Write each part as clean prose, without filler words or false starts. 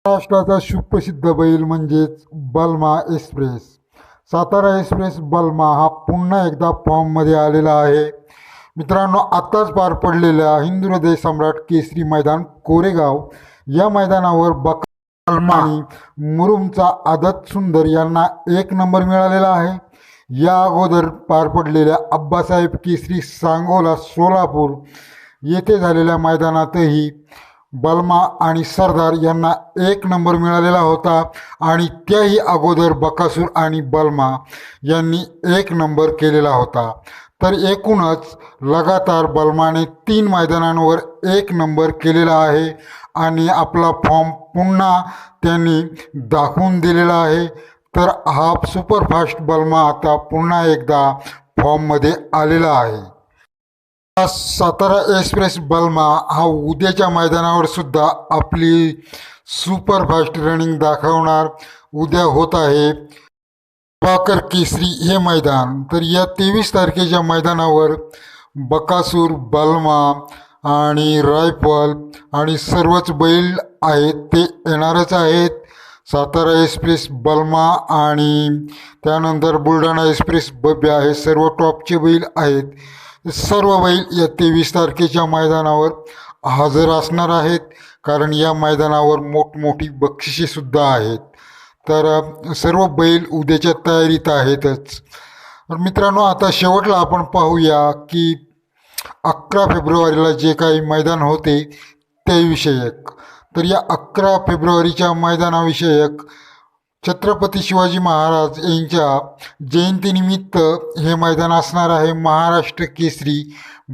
महाराष्ट्राचा सुप्रसिद्ध बैल म्हणजेच बलमा एक्सप्रेस. सातारा एक्सप्रेस बलमा हा पुन्हा एकदा फॉर्ममध्ये आलेला आहे. मित्रांनो, आत्ताच पार पडलेल्या हिंदू हृदय सम्राट केसरी मैदान कोरेगाव या मैदानावर बलमा आणि मुरुमचा आदत सुंदर यांना 1 नंबर मिळालेला आहे. या अगोदर पार पडलेल्या अब्बासाहेब केसरी सांगोला सोलापूर येथे झालेल्या मैदानातही बलमा आणि सरदार यांना 1 नंबर मिळालेला होता आणि त्याही अगोदर बकासूर आणि बलमा यांनी 1 नंबर केलेला होता. तर एकूणच लगातार बलमाने 3 मैदानांवर 1 नंबर केलेला आहे आणि आपला फॉर्म पुन्हा त्यांनी दाखवून दिलेला आहे. तर हा सुपरफास्ट बलमा आता पुन्हा एकदा फॉर्ममध्ये आलेला आहे. सातारा एक्सप्रेस बलमा हा उद्याच्या मैदानावर सुद्धा आपली सुपरफास्ट रनिंग दाखवणार. उद्या होत आहे प्रभाकर केसरी हे मैदान. तर या 23 तारखेच्या मैदानावर बकासूर, बलमा आणि रायफल आणि सर्वच बैल आहेत ते येणारच आहेत. सातारा एक्सप्रेस बलमा आणि त्यानंतर बुलढाणा एक्सप्रेस बब्या हे सर्व टॉपचे बैल आहेत. सर्व बैल या 23 तारखेच्या मैदानावर हजर असणार आहेत, कारण या मैदानावर मोठमोठी बक्षिसेसुद्धा आहेत. तर सर्व बैल उद्याच्या तयारीत आहेतच. तर मित्रांनो, आता शेवटला आपण पाहूया की 11 फेब्रुवारीला जे काही मैदान होते त्याविषयक. तर या 11 फेब्रुवारीच्या मैदानाविषयक छत्रपती शिवाजी महाराज यांच्या जयंतीनिमित्त हे मैदान असणार आहे महाराष्ट्र केसरी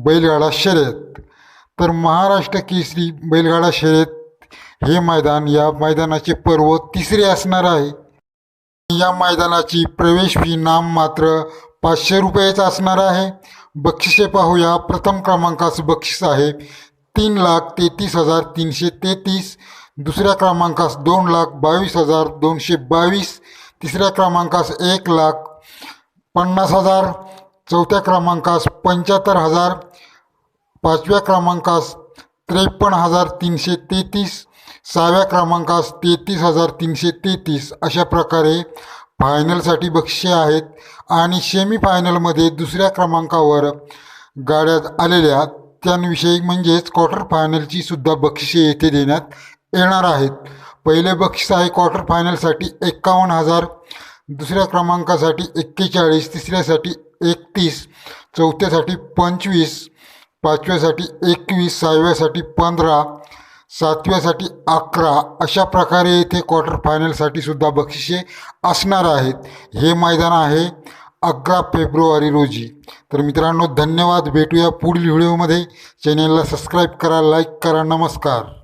बैलगाडा शर्यत. तर महाराष्ट्र केसरी बैलगाडा शर्यत हे मैदान, या मैदानाचे पर्व 3रे असणार आहे. या मैदानाची प्रवेश फी नाममात्र 500 रुपयेच असणार आहे. बक्षिसे पाहूया. प्रथम क्रमांकाचं बक्षीस आहे 3,33,333. दुसऱ्या क्रमांकास 2,22,222. तिसऱ्या क्रमांकास 1,50,000. चौथ्या क्रमांकास 75,000. पाचव्या क्रमांकास 53,333. 6व्या क्रमांकास 33,333. अशा प्रकारे फायनलसाठी बक्षिसे आहेत. आणि सेमीफायनलमध्ये दुसऱ्या क्रमांकावर गाड्या आलेल्या त्यांविषयी म्हणजेच क्वार्टर फायनलची सुद्धा बक्षिसे येथे देण्यात येणार आहेत. पहिले बक्षीस आहे क्वार्टर फायनलसाठी 51,000. दुसऱ्या क्रमांकासाठी 41. तिसऱ्यासाठी 31. चौथ्यासाठी 25. पाचव्यासाठी 21. 6व्यासाठी 15. 7व्यासाठी 11. अशा प्रकारे येथे क्वार्टर फायनलसाठी सुद्धा बक्षिसे असणार आहेत. हे मैदान आहे 11 फेब्रुवारी रोजी. तर मित्रांनो, धन्यवाद. भेटूया पुढील व्हिडिओमध्ये. चॅनेलला सबस्क्राईब करा, लाईक करा. नमस्कार.